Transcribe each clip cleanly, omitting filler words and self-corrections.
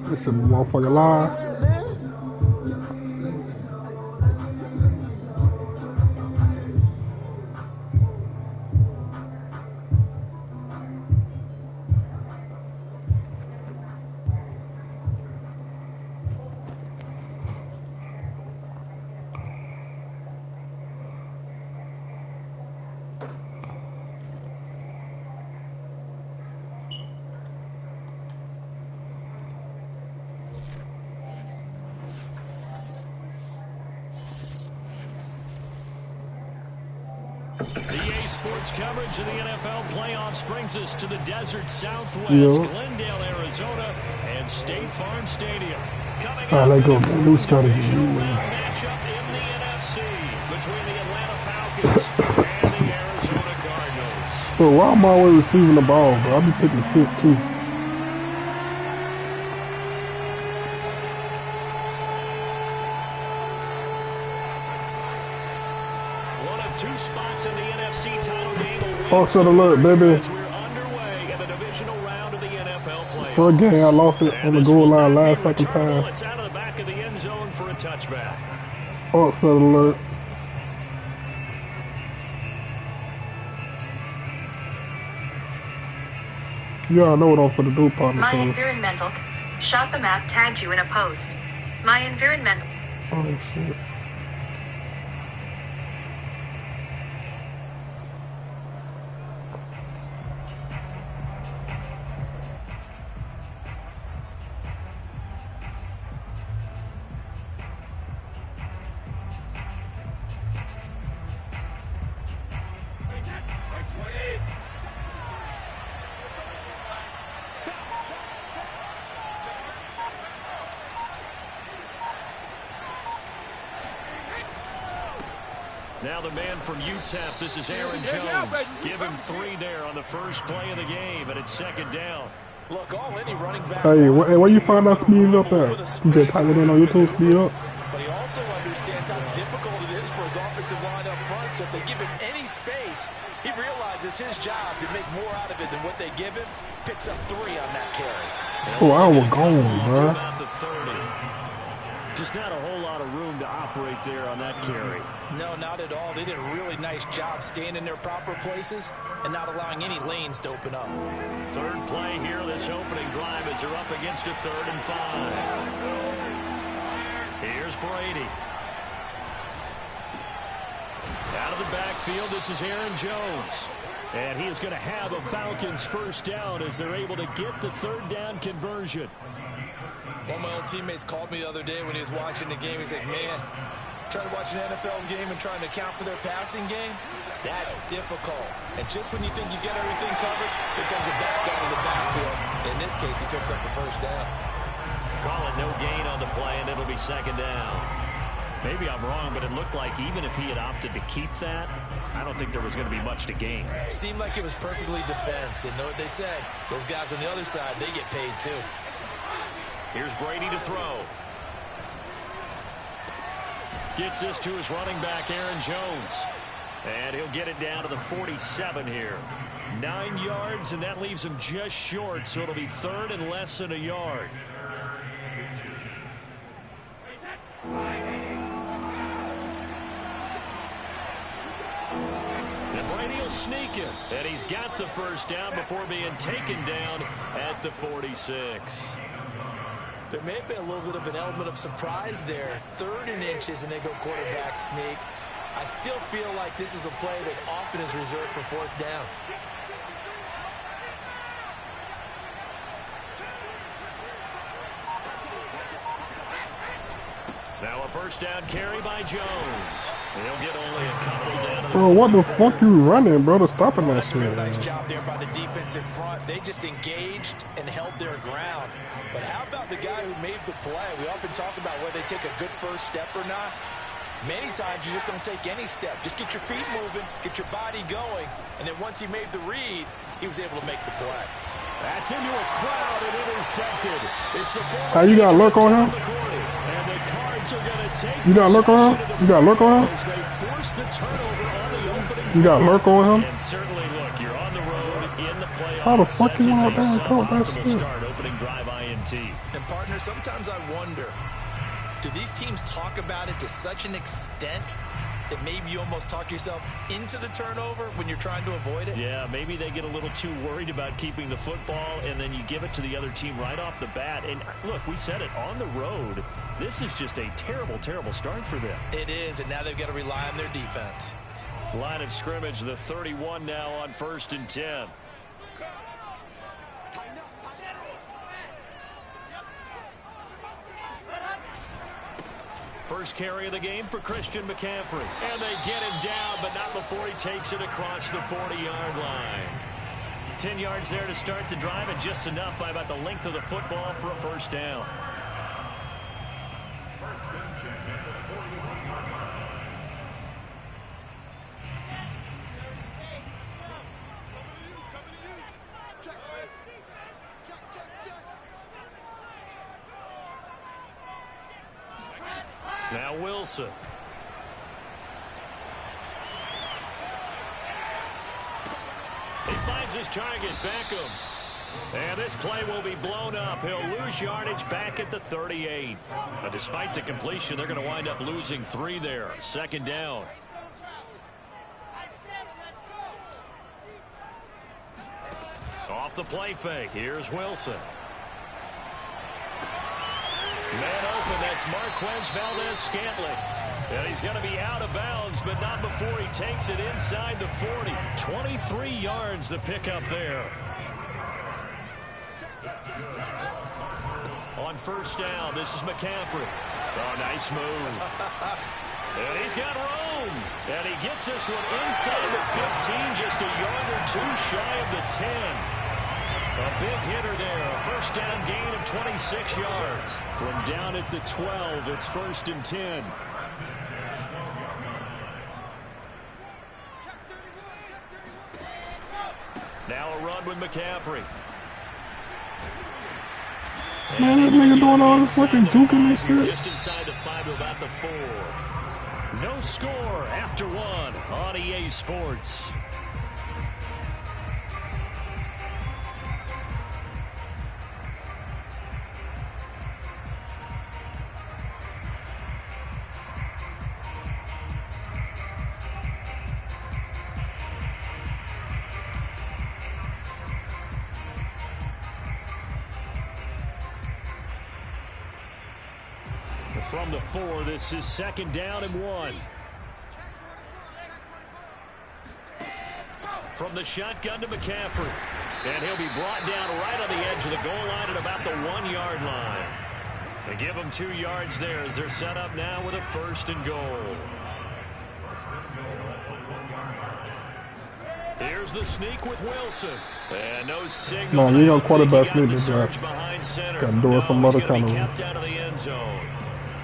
This is a motherfucker live. The EA Sports coverage of the NFL playoffs brings us to the desert Southwest, Glendale, Arizona, and State Farm Stadium. Coming up, let's go. New strategy. Matchup in the NFC between the Atlanta Falcons and the Arizona Cardinals. So why am I always receiving the ball, bro? I be picking the fifth too. Two spots in the NFC title game. Offset alert, baby. We're underway in the divisional round of the NFL playoffs. For a game, I lost it on the goal line last second pass. It's out of the back of the end zone for a touchback. Offset alert. Yeah, I know what I'm for the do, partner. My environmental shot the map, tagged you in a post. My environmental. Oh shit. Now the man from UTEP, this is Aaron Jones. Give him 3 there on the first play of the game, and it's second down. Look, all any running back. Hey, where you find that speed up at? You just type it in on YouTube, speed up. But he also understands how difficult it is for his offensive line up front. So if they give him any space, he realizes his job to make more out of it than what they give him. Picks up 3 on that carry. Oh, I was gone, bro. About the 30. Just not a whole lot of room to operate there on that carry. No, not at all. They did a really nice job staying in their proper places and not allowing any lanes to open up. Third play here, this opening drive as they're up against a 3rd and 5. Here's Brady. Out of the backfield, this is Aaron Jones. And he is going to have a Falcons first down as they're able to get the 3rd down conversion. One of my old teammates called me the other day when he was watching the game. He's like, man, trying to watch an NFL game and trying to account for their passing game, that's difficult. And just when you think you get everything covered, here comes a back out of the backfield. In this case, he picks up the first down. Call it no gain on the play, and it'll be second down. Maybe I'm wrong, but it looked like even if he had opted to keep that, I don't think there was going to be much to gain. Seemed like it was perfectly defense. And know what they say? Those guys on the other side, they get paid too. Here's Brady to throw. Gets this to his running back, Aaron Jones. And he'll get it down to the 47 here. 9 yards, and that leaves him just short, so it'll be 3rd and less than a yard. And Brady will sneak him, and he's got the first down before being taken down at the 46. There may have been a little bit of an element of surprise there. 3rd and inches, and they go quarterback sneak. I still feel like this is a play that often is reserved for 4th down. Now a first down carry by Jones. He'll get only a couple down. Bro, what the fuck you running, bro, to stopping that shit? That's a real nice job there by the defense in front. They just engaged and held their ground. But how about the guy who made the play? We often talk about whether they take a good first step or not. Many times you just don't take any step. Just get your feet moving, get your body going, and then once he made the read, he was able to make the play. That's into a crowd and intercepted. It's the How you got to lurk on him? And the Cards are going to take You got to lurk on him? You got to lurk on him? as they force the turnover on the opening. You got to lurk on him? And certainly, look, you're on the road in the playoffs. How the fuck you want That is that a call? That's suboptimal it. start, opening drive INT. And partner, sometimes I wonder, do these teams talk about it to such an extent that maybe you almost talk yourself into the turnover when you're trying to avoid it? Yeah, maybe they get a little too worried about keeping the football, and then you give it to the other team right off the bat. And look, we said it, on the road, this is just a terrible, terrible start for them. It is, and now they've got to rely on their defense. Line of scrimmage, the 31 now on 1st and 10. First carry of the game for Christian McCaffrey. And they get him down, but not before he takes it across the 40-yard line. 10 yards there to start the drive, and just enough by about the length of the football for a first down. Now Wilson. He finds his target, Beckham. And this play will be blown up. He'll lose yardage back at the 38. But despite the completion, they're going to wind up losing 3 there. Second down. Off the play fake. Here's Wilson. Man open, that's Marquez Valdez-Scantling. And he's going to be out of bounds, but not before he takes it inside the 40. 23 yards the pickup there. On first down, this is McCaffrey. Oh, nice move. And he's got room. And he gets this one inside the 15, just a yard or 2 shy of the 10. A big hitter there. A first down gain of 26 yards. From down at the 12, it's 1st and 10. Now a run with McCaffrey. Man, that nigga doing all this fucking juking and shit. Just inside the 5 to about the 4. No score after 1 on EA Sports. From the 4, this is 2nd down and 1. From the shotgun to McCaffrey. And he'll be brought down right on the edge of the goal line at about the 1-yard line. They give him 2 yards there as they're set up now with a 1st and goal. Here's the sneak with Wilson. And no signal. No, you know quarterback sneak is surge behind center. Got to do it some other He's kind gonna be of kept out of the end zone.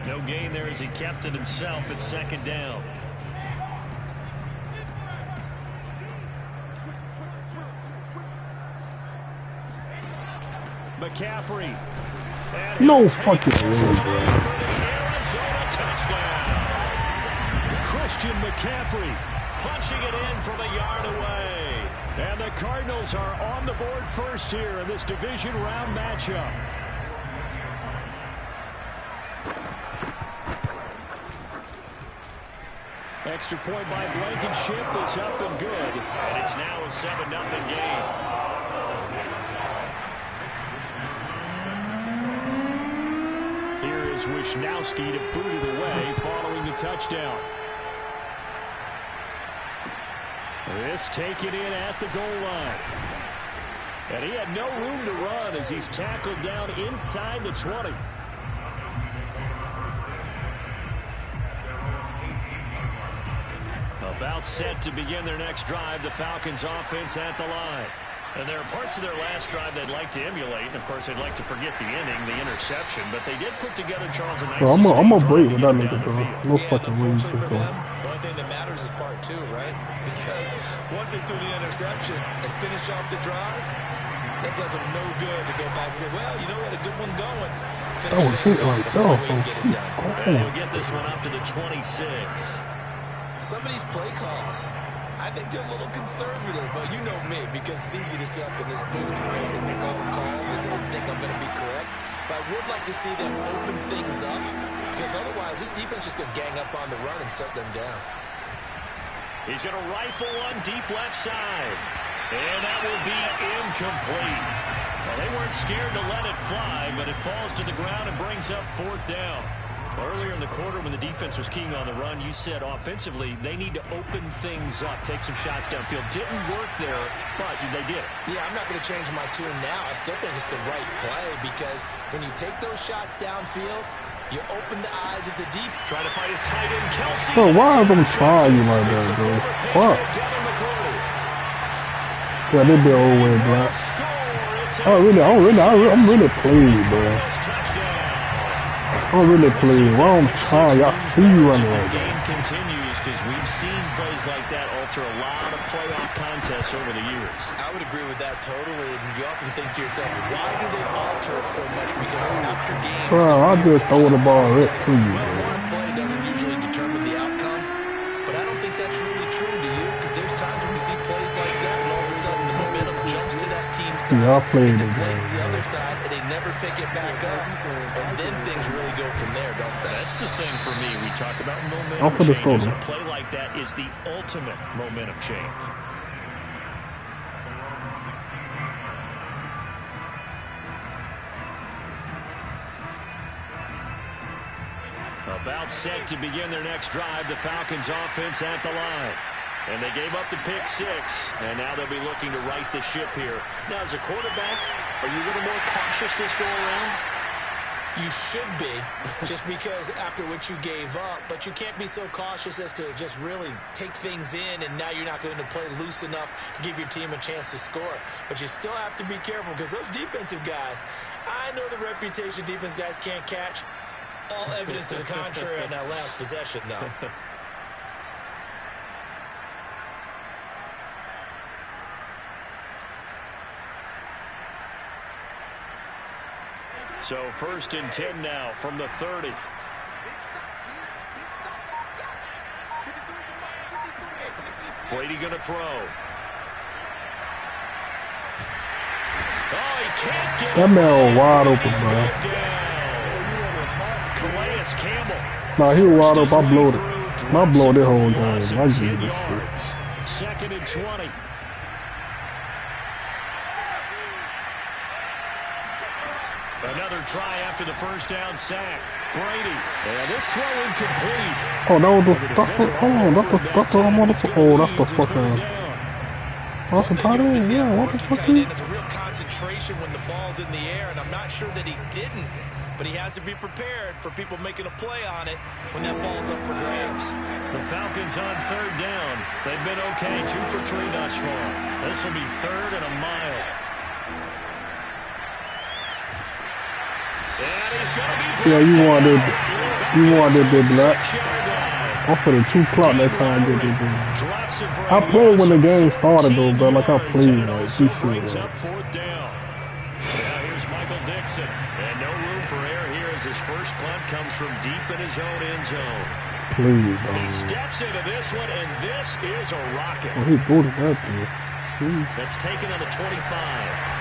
No gain there as he kept it himself at 2nd down. No McCaffrey. fucking way, bro. Arizona touchdown. Christian McCaffrey punching it in from a yard away. And the Cardinals are on the board first here in this division round matchup. Extra point by Blankenship is up and good. And it's now a 7-0 game. Here is Wisnowski to boot it away following the touchdown. This taken in at the goal line. And he had no room to run as he's tackled down inside the 20. About set to begin their next drive. The Falcons offense at the line. And there are parts of their last drive they'd like to emulate. And, of course, they'd like to forget the inning, the interception. But they did put together, Charles, a nice I'm gonna break with that down nigga, the bro. field. No fucking way. For them, the only thing that matters is part two, right? Because once they threw the interception and finish off the drive, that does them no good to go back and say, well, you know, we had a good one going. That was hit like that. And he'll get this one up to the 26. Some of these play calls, I think they're a little conservative, but you know me, because it's easy to sit up in this booth, right, and make all the calls and think I'm going to be correct. But I would like to see them open things up, because otherwise this defense is just going to gang up on the run and shut them down. He's going to rifle one deep left side. And that will be incomplete. Well, they weren't scared to let it fly, but it falls to the ground and brings up 4th down. Earlier in the quarter when the defense was keying on the run, you said offensively they need to open things up, take some shots downfield. Didn't work there, but they did. Yeah, I'm not going to change my tune now. I still think it's the right play because when you take those shots downfield, you open the eyes of the deep. Trying to fight his tight end, Kelsey. Bro, why are them trying you like that, bro? Fuck. Yeah, they be over with, bro. I'm really played, bro. I'm really played. Why I'm trying? Y'all see you running like that. This game continues because we've seen plays like that alter a lot of playoff contests over the years. I would agree with that totally. And you often think to yourself, why do they alter it so much? Because after games, bro, I just throw the ball right to you, well, bro. one play doesn't usually determine the outcome, but I don't think that's really true to you because there's times when we see plays like that and all of a sudden the momentum jumps to that team's side. Yeah, I played it, deflates the other side and they never pick it back up. And then things really go from there, don't they? That's the thing for me. We talk about momentum I'll put the changes. score. A play like that is the ultimate momentum change. About set to begin their next drive, the Falcons offense at the line. And they gave up the pick 6, and now they'll be looking to right the ship here. Now, as a quarterback, are you a little more cautious this go around? You should be, just because after what you gave up, but you can't be so cautious as to just really take things in, and now you're not going to play loose enough to give your team a chance to score. But you still have to be careful, because those defensive guys, I know the reputation defense guys can't catch. All evidence to the contrary on that last possession, though. So 1st and 10 now from the 30. Brady going to throw. Oh, he can't get that man was wide open, bro. Calais Campbell. Nah, he was wide open. I blowed it. I blowed it whole game. I get this shit. 2nd and 20. Another try after the first down sack. Brady. And this throw incomplete. Oh, that was the stuff. Oh, that's the motherfucker. Oh, that's the fucking. That's the tight end. Yeah, what the fuck? It's a real concentration when the ball's in the air, and I'm not sure that he didn't, but he has to be prepared for people making a play on it when that ball's up for grabs. The Falcons on 3rd down. They've been okay, 2 for 3 thus far. This will be 3rd and a mile. Yeah, you wanted the black. I put a 2 clock that time. I played when the game started though, bro. Like I played, like this shit. Up 4th down. Now here's Michael Dixon, and no room for error here as his first punt comes from deep in his own end zone. Please, bro. He steps into this one, and this is a rocket. Oh, he booted that thing. That's taken on the 25.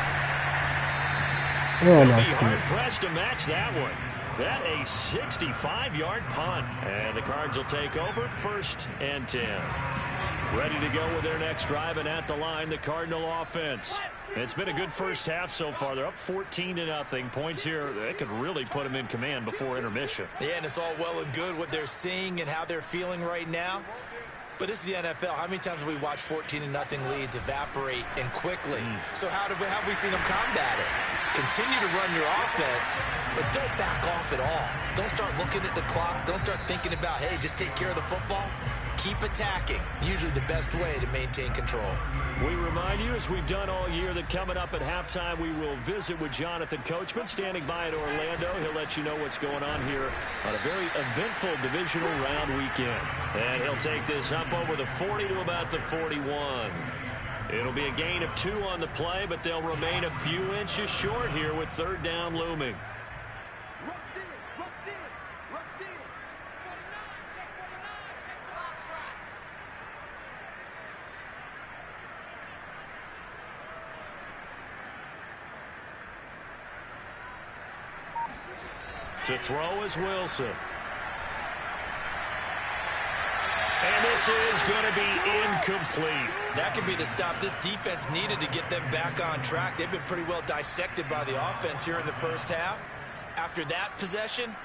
Hell no. Be hard-pressed to match that one. That a 65-yard punt. And the Cards will take over 1st and 10. Ready to go with their next drive, and at the line, the Cardinal offense. It's been a good first half so far. They're up 14-0. Points here, they could really put them in command before intermission. Yeah, and it's all well and good what they're seeing and how they're feeling right now. But this is the NFL. How many times have we watched 14-0 leads evaporate and quickly? So how have we seen them combat it? Continue to run your offense, but don't back off at all. Don't start looking at the clock. Don't start thinking about, hey, just take care of the football. keep attacking. Usually the best way to maintain control. We remind you, as we've done all year, that coming up at halftime, we will visit with Jonathan Coachman, standing by in Orlando. He'll let you know what's going on here on a very eventful divisional round weekend. And he'll take this up over the 40 to about the 41. It'll be a gain of 2 on the play, but they'll remain a few inches short here with third down looming. To throw is Wilson. And this is going to be incomplete. That could be the stop this defense needed to get them back on track. They've been pretty well dissected by the offense here in the first half. After that possession,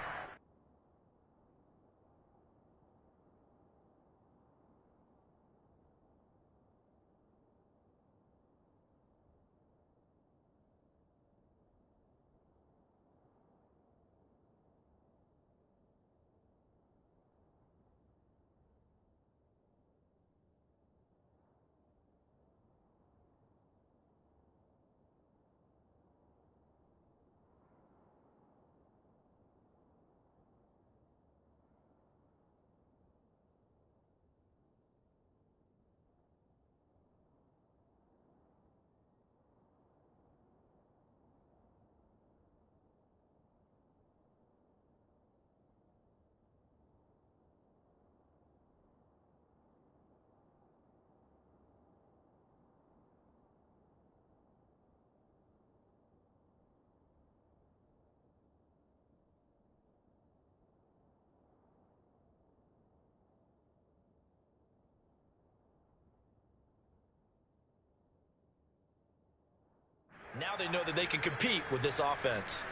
now they know that they can compete with this offense.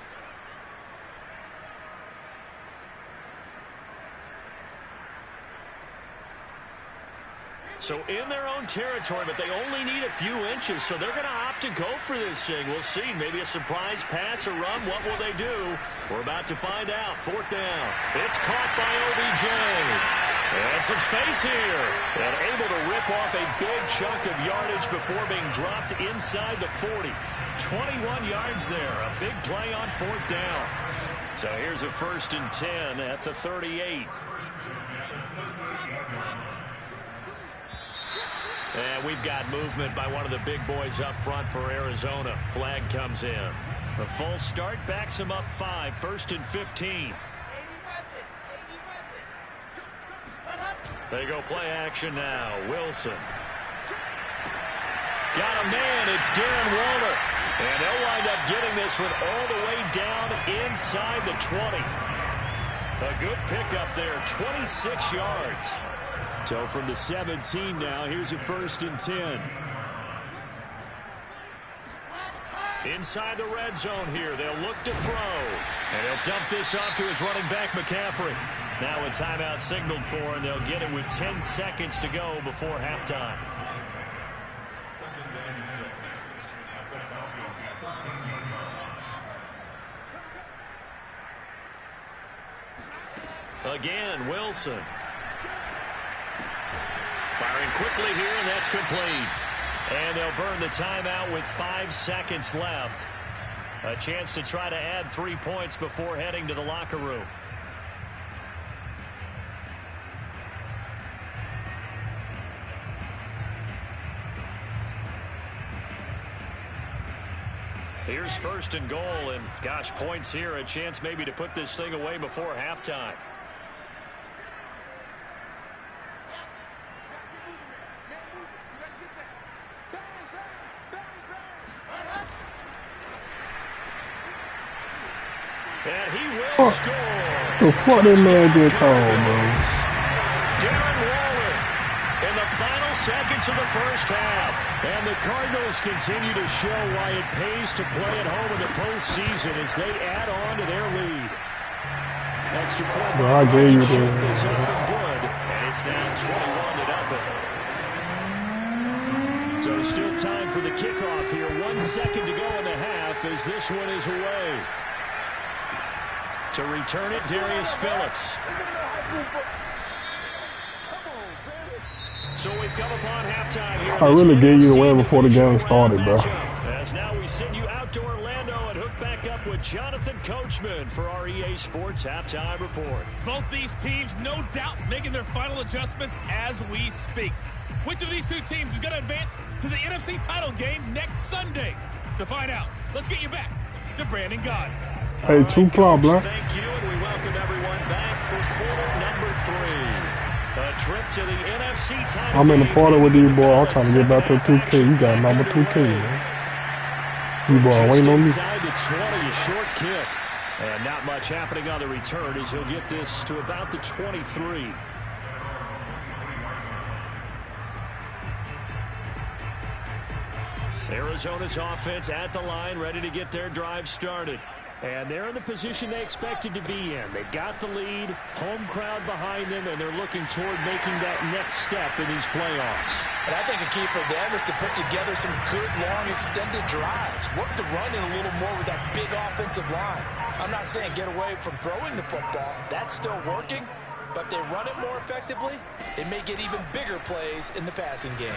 So in their own territory, but they only need a few inches, so they're going to opt to go for this thing. We'll see. Maybe a surprise pass or run. What will they do? We're about to find out. Fourth down. It's caught by OBJ. And some space here. And able to rip off a big chunk of yardage before being dropped inside the 40. 21 yards there. A big play on fourth down. So here's a 1st and 10 at the 38. And we've got movement by one of the big boys up front for Arizona. Flag comes in. The full start backs him up 5. 1st and 15. They go play action now. Wilson. Got a man. It's Darren Waller. And they'll wind up getting this one all the way down inside the 20. A good pickup there. 26 yards. So from the 17 now, here's a 1st and 10. Inside the red zone here. They'll look to throw. And he'll dump this off to his running back, McCaffrey. Now a timeout signaled for, and they'll get it with 10 seconds to go before halftime. Again, Wilson. Firing quickly here, and that's complete. And they'll burn the timeout with 5 seconds left. A chance to try to add 3 points before heading to the locker room. Here's 1st and goal, and gosh, points here, a chance maybe to put this thing away before halftime. And he will score. The fuck that man get called, bro? Darren Waller in the final seconds of the first half. And the Cardinals continue to show why it pays to play at home in the postseason as they add on to their lead. Extra point Bro, I gave you is up and good, and it's now 21-0. So still time for the kickoff here. 1 second to go in the half as this one is away. To return it, Darius Phillips. So we've come upon halftime here. I really gave you away before the game started, bro. As now we send you out to Orlando and hook back up with Jonathan Coachman for our EA Sports Halftime Report. Both these teams, no doubt, making their final adjustments as we speak. Which of these two teams is going to advance to the NFC title game next Sunday? To find out, let's get you back to Brandon Gaudin. Hey, 2 o'clock, bro. Thank you, and we welcome everyone back for quarter number 3. A trip to the NFC title. I'm in the party with you, boy. I'm trying to get back to 2K. You got number 2K, man. You boy waiting on me. Inside the 20, a short kick. And not much happening on the return as he'll get this to about the 23. Arizona's offense at the line, ready to get their drive started. And they're in the position they expected to be in. They've got the lead, home crowd behind them, and they're looking toward making that next step in these playoffs. And I think a key for them is to put together some good, long, extended drives. Work the run in a little more with that big offensive line. I'm not saying get away from throwing the football. That's still working. But if they run it more effectively, they may get even bigger plays in the passing game.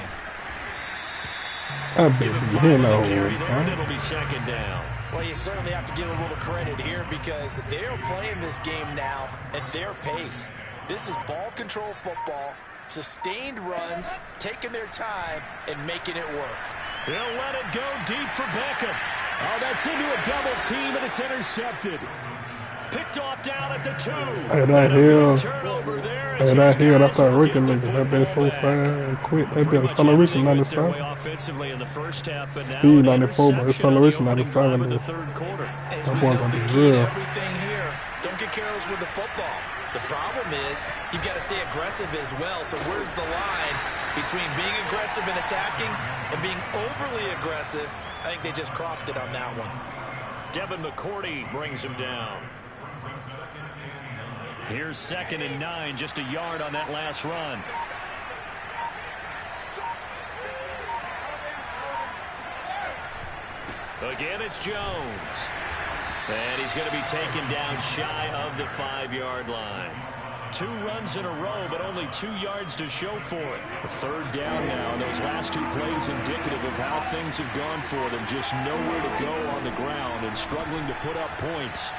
Give him 5 on the carry there, and it'll be second down. Well, you certainly have to give a little credit here because they're playing this game now at their pace. This is ball control football, sustained runs, taking their time, and making it work. They'll let it go deep for Beckham. Oh, that's into a double team, and it's intercepted. Picked off down at the 2. Hey, that hill. Hey, that hill. That's that Ricky nigga. That been so fast and quick. That been acceleration 97. Speed 94, but acceleration 97. That boy gonna be real. Everything here. Don't get careless with the football. The problem is you've got to stay aggressive as well. So where's the line between being aggressive and attacking and being overly aggressive? I think they just crossed it on that one. Devin McCourty brings him down. Here's 2nd and 9, just a yard on that last run. Again, it's Jones. And he's going to be taken down shy of the 5-yard line. 2 runs in a row, but only 2 yards to show for it. A 3rd down now, and those last 2 plays indicative of how things have gone for them. Just nowhere to go on the ground and struggling to put up points.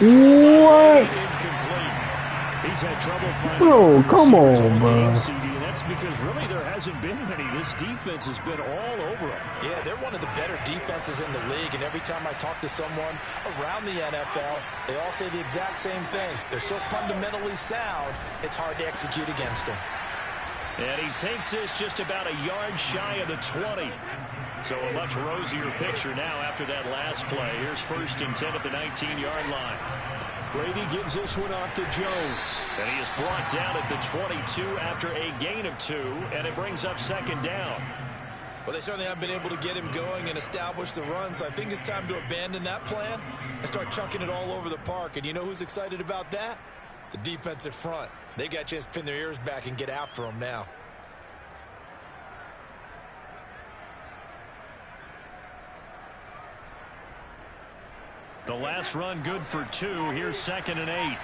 What? Incomplete. He's had trouble finding. Bro, come on, bro. And that's because really there hasn't been many. This defense has been all over them. Yeah, they're one of the better defenses in the league, and every time I talk to someone around the NFL, they all say the exact same thing. They're so fundamentally sound, it's hard to execute against them. And he takes this just about a yard shy of the 20. So a much rosier picture now after that last play. Here's 1st and 10 at the 19-yard line. Brady gives this one off to Jones. And he is brought down at the 22 after a gain of 2, and it brings up 2nd down. Well, they certainly haven't been able to get him going and establish the run, so I think it's time to abandon that plan and start chunking it all over the park. And you know who's excited about that? The defensive front. They got a chance to pin their ears back and get after him now. The last run good for 2. Here's 2nd and 8.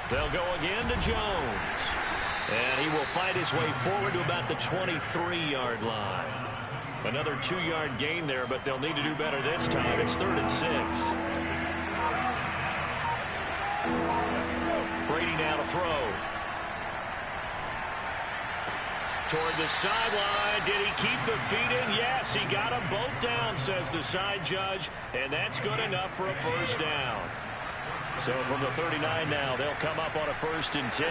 They'll go again to Jones. And he will fight his way forward to about the 23-yard line. Another 2-yard gain there, but they'll need to do better this time. It's 3rd and 6. Brady now to throw. Toward the sideline. Did he keep the feet in? Yes, he got them both down, says the side judge. And that's good enough for a 1st down. So from the 39 now, they'll come up on a 1st and 10.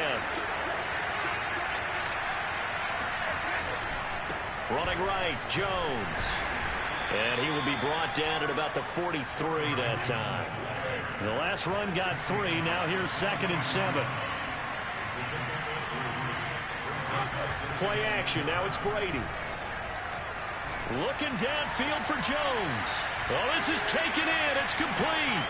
Running right, Jones. And he will be brought down at about the 43 that time. The last run got 3. Now here's 2nd and 7. Play action. Now it's Brady. Looking downfield for Jones. Oh, this is taken in. It's complete.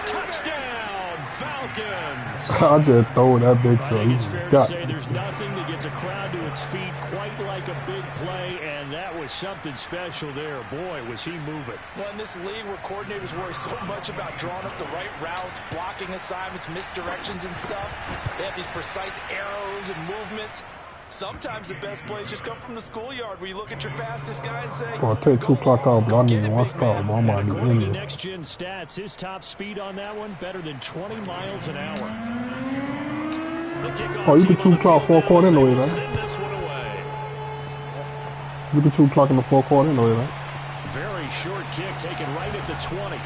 Touchdown. Falcons. I just throw that bitch I think it's fair to up. say there's nothing that gets a crowd to its feet quite like a big play, and that was something special there. Boy, was he moving. Well, in this league where coordinators worry so much about drawing up the right routes, blocking assignments, misdirections and stuff, they have these precise arrows and movements. Sometimes the best plays just come from the schoolyard where you look at your fastest guy and say, I'll take 2 clock out, but I need one stop. I'm already According to in it. Next Gen Stats, his top speed on that one, better than 20 miles an hour. Oh, you can 2 clock 4 quarter anyway, right? Send this one away. You can 2 clock in the 4 quarter anyway, right? Very short kick taken right at the 20.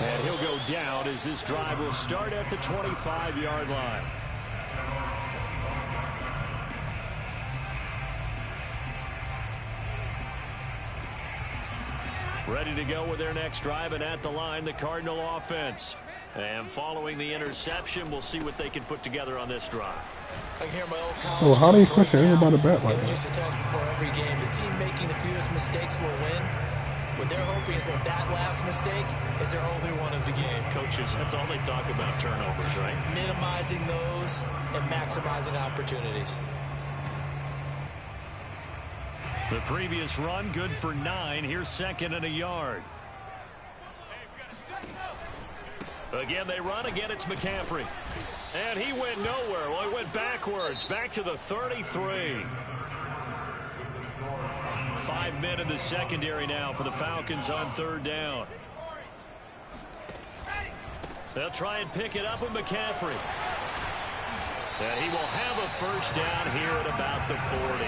And he'll go down as this drive will start at the 25-yard line. Ready to go with their next drive, and at the line, the Cardinal offense. And following the interception, we'll see what they can put together on this drive. I can hear my old college Oh, how they coach pushing right now. everybody back like It was that? just a test before every game. The team making the fewest mistakes will win. What they're hoping is that that last mistake is their only one of the game. Coaches, that's all they talk about, turnovers, right? Minimizing those and maximizing opportunities. The previous run, good for 9. Here's 2nd and a yard. Again, they run. Again, it's McCaffrey. And he went nowhere. Well, he went backwards. Back to the 33. 5 men in the secondary now for the Falcons on 3rd down. They'll try and pick it up with McCaffrey. And he will have a 1st down here at about the 40.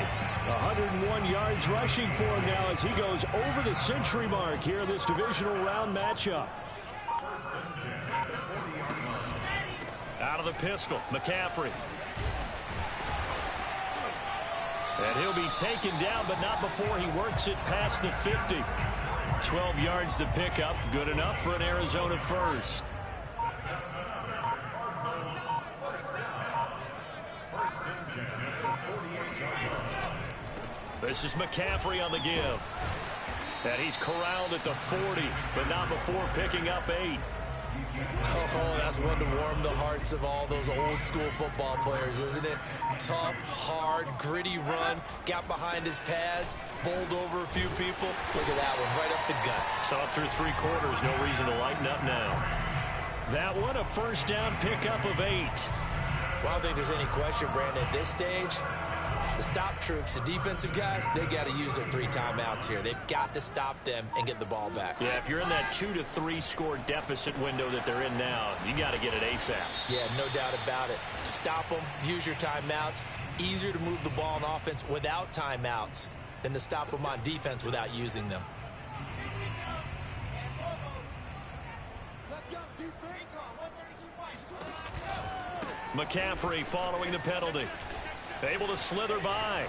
101 yards rushing for him now as he goes over the century mark here in this divisional round matchup. Out of the pistol, McCaffrey. And he'll be taken down, but not before he works it past the 50. 12 yards to pick up, good enough for an Arizona 1st. This is McCaffrey on the give. And he's corralled at the 40, but not before picking up 8. Oh, that's one to warm the hearts of all those old school football players, isn't it? Tough, hard, gritty run, got behind his pads, bowled over a few people. Look at that one, right up the gut. Saw it through 3 quarters, no reason to lighten up now. That one, a 1st down pickup of 8. Well, I don't think there's any question, Brandon, at this stage, the stop troops, the defensive guys, they got to use their 3 timeouts here. They've got to stop them and get the ball back. Yeah, if you're in that 2 to 3 score deficit window that they're in now, you got to get it ASAP. Yeah, no doubt about it. Stop them, use your timeouts. Easier to move the ball on offense without timeouts than to stop them on defense without using them. McCaffrey following the penalty. Able to slither by.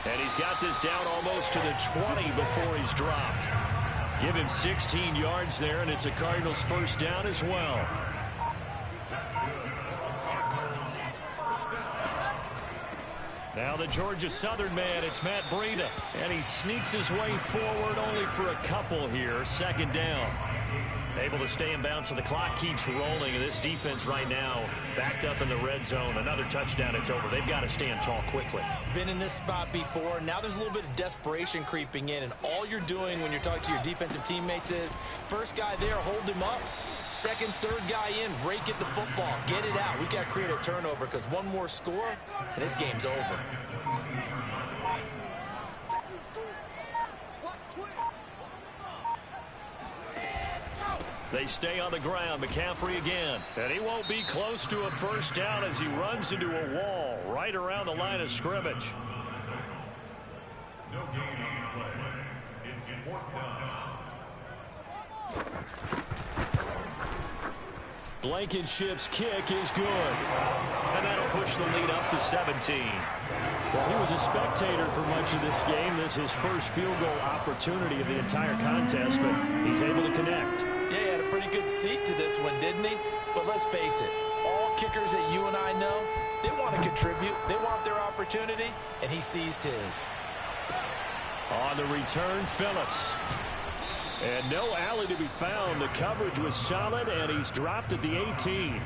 And he's got this down almost to the 20 before he's dropped. Give him 16 yards there, and it's a Cardinals 1st down as well. Now the Georgia Southern man, it's Matt Breida. And he sneaks his way forward only for a couple here. 2nd down. Able to stay in bounds, so the clock keeps rolling. And this defense right now backed up in the red zone. Another touchdown, it's over. They've got to stand tall quickly. Been in this spot before. Now there's a little bit of desperation creeping in. And all you're doing when you're talking to your defensive teammates is, first guy there, hold him up. 2nd, 3rd guy in, rake at the football. Get it out. We've got to create a turnover because one more score, and this game's over. They stay on the ground. McCaffrey again. And he won't be close to a 1st down as he runs into a wall right around the line of scrimmage. No gain on the play. It's 4th down. Blankenship's kick is good. And that'll push the lead up to 17. Well, he was a spectator for much of this game. This is his first field goal opportunity of the entire contest, but he's able to connect. Yeah, he had a pretty good seat to this one, didn't he? But let's face it, all kickers that you and I know, they want to contribute. They want their opportunity, and he seized his. On the return, Phillips. And no alley to be found. The coverage was solid, and he's dropped at the 18.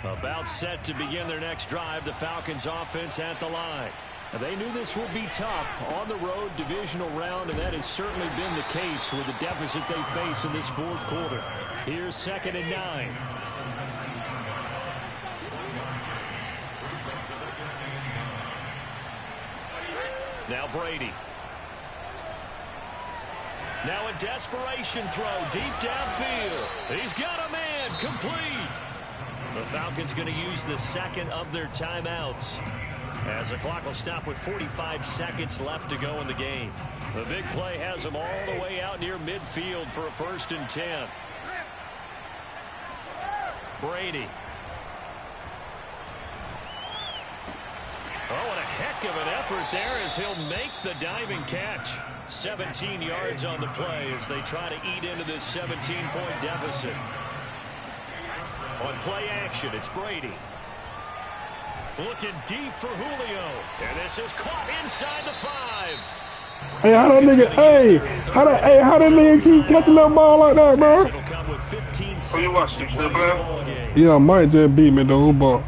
About set to begin their next drive, the Falcons offense at the line. They knew this would be tough on the road divisional round, and that has certainly been the case with the deficit they face in this fourth quarter. Here's 2nd and 9. Now Brady. Now a desperation throw deep downfield. He's got a man, complete. The Falcons going to use the second of their timeouts, as the clock will stop with 45 seconds left to go in the game. The big play has them all the way out near midfield for a 1st and 10. Brady. Oh, and a heck of an effort there as he'll make the diving catch. 17 yards on the play as they try to eat into this 17-point deficit. On play action, it's Brady. Looking deep for Julio. And this is caught inside the 5. Hey, how that nigga, how that nigga keep catching that ball like that, bro? Who you watching? Clear player? Yeah, Mike just beat me, though, but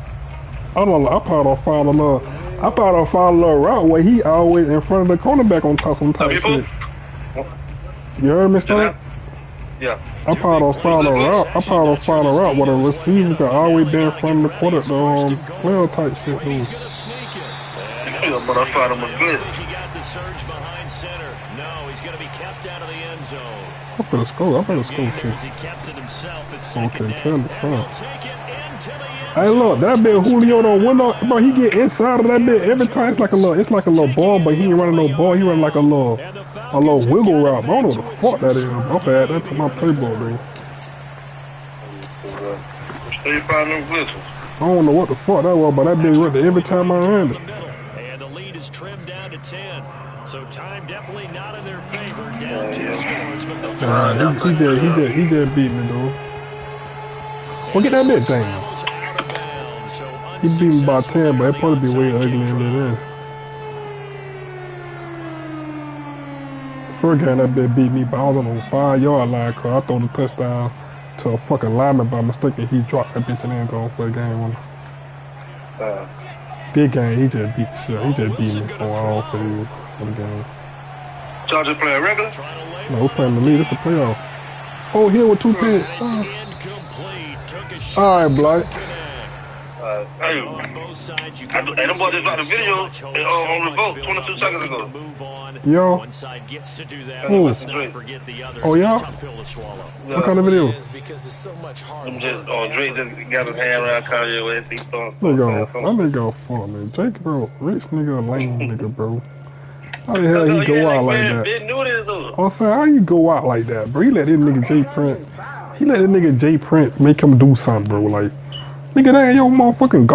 I don't know. I probably don't find a little route where he always in front of the cornerback on top some type shit. You heard me, Stan? Yeah. I probably don't find a route. Where the receiver can always be in front of the quarter, player type shit, dude. Yeah, but I thought him was good. He got the surge behind center. No, he's going to be kept out of the end zone. I better score too. He kept it himself. It's Okay, tell the son. take it into the end Hey, look, that bit Julio don't win no, bro. He get inside of that bit every time. It's like a little ball, but he ain't running no ball. He running like a little wiggle route. Bro, I don't know what the fuck that is. I'm bad. That's my playbook, bro. Stay finding them glitches. I don't know what the fuck that was, but that bit went every time I ran it. And the lead is trimmed down to 10. So time definitely not in their favor. Down 2 scores, but they'll try. He just beat me, dude. Well, get that bit, damn. He beat me by 10, but it probably be way uglier than that. First game that bit beat me, but I was on the 5-yard line, cause I threw the touchdown to a fucking lineman by mistake, and he dropped that bitch in the end zone for the game. This game, he just beat the shit. He just beat me for all for the game. Y'all just playing regular? No, we're playing the lead. It's the playoff. Oh, here with 2 picks. All right, Blight. Hey, them boys just got the video on the boat 22 seconds ago. Yo. Who? Oh, yeah? What kind of video? Drake just got his hand around Kanye West. That nigga fuck, man. Jake, bro, rich nigga, lame nigga, bro. How the hell he go out like that? I'm saying, how you go out like that, bro? He let this nigga Jay Prince make him do something, bro. Like, nigga, that ain't your motherfucking